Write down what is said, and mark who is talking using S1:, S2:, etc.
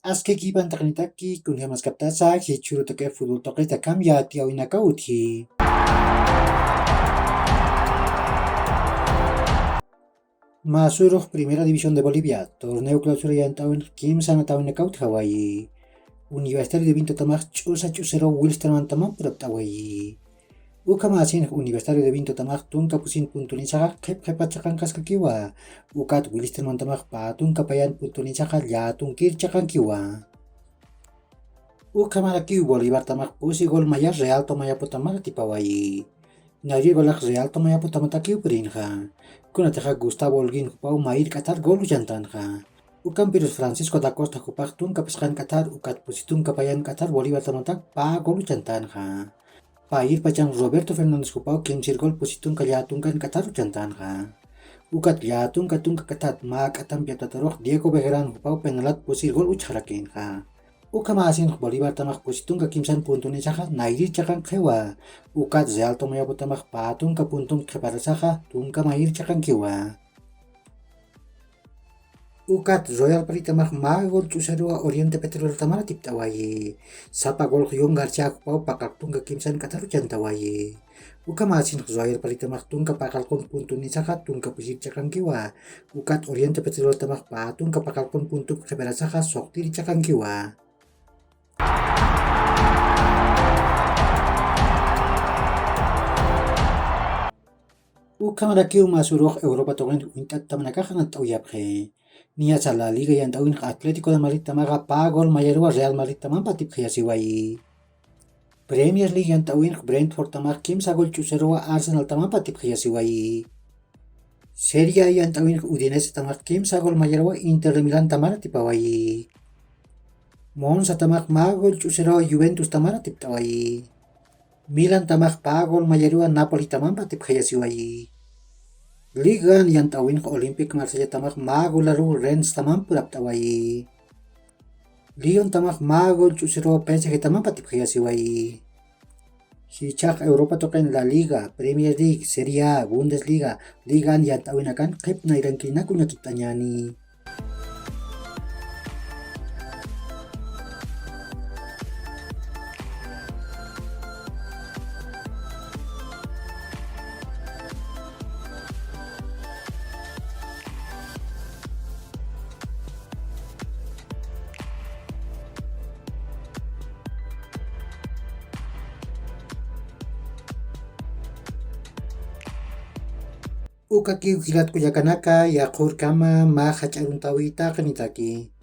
S1: Aske kiban taknitaki kun hemas kaptasa hi churu toke fútbol toke takam ya tiawina kauthi. Masuruh Primera División de Bolivia, torneo clausura yantawin kim sana tawin kaut Hawaii. Universitario de Vinto Tamar chusa chusero Wilstermann tamam purap tawayi. Ukamasin Universitario de Vinto Tamar tunka pusin puntunin saka kep kaska kiwa. Ukat Wilstermann Tamar patun kapayan puntunin saka yatun chakan kiwa. Ukamara kiw Bolívar Tamar pusi gol maya Real Tomaya Putamar tipawayi. Nari golak Real Tomaya Putamata kiw perinha. Kunataja Gustavo Holguín Pau Mair Qatar gol jantanja. Ukan Pirus Francisco da Costa Jupak tun kapaskan Qatar ukat pusitun kapayan Qatar Bolívar tamatak pa gol jantanja. Pair pacang Roberto Fernandez Jupau kimsir gol pusitun kalyatungkan Qatar jantanja. Ukat liatung katung katat mak atam piatatarok Diego Bejeran Jupau penalat pusir gol ucharakenja. Ukamasin Bolívar tamak pusitun kakimsan puntun isaha nairi chakan kewa. Ukat Real Tomaya tamak patun kapuntun keparasaha tungka mair chakan kiwa. Ukat Royal Pari tamak magol chusarua Oriente Petrolero tamara tiptawaye. Sapa gol hyong garcia pau pakak tungka kimsan kataru jantawaye. Ukamasin Royal Pari tamak tungka pakal kon puntun isaha tungka pusir chakan kiwa. Ukat Oriente Petrolero tamak patun kapakal kon puntun keparasaha sokti chakan kiwa. Ukamara kiw masuruh Europa togen untat tamanakahan at uyaphe. Nia sa La Liga yan tawin ka Atletico de Madrid tamaga pagol mayarwa Real Madrid taman patip kaya siway. Premier League yan tawin Brentford tamag kim sa gol chusarwa Arsenal taman patip kaya siway. Serie A yan tawin Udinese tamag kim sa gol mayarwa Inter de Milan taman tipaway. Monza tamak magol chusarwa Juventus taman tiptaway. Milan tamak pagol mayarwa Napoli taman patip kaya siway. Liga yan tawin ko Olympic Marseille tamak magol laro Rennes taman purap taway. Lyon tamak magol chusiro PSG taman patip kaya siway. Hichak Europa token La Liga, Premier League, Serie A, Bundesliga, Liga yan tawin akan kep na irangkin na kunya kita nyani. Uka kiw kilat ko yakanaka, yakur kama, mahach aruntawita kanitaki.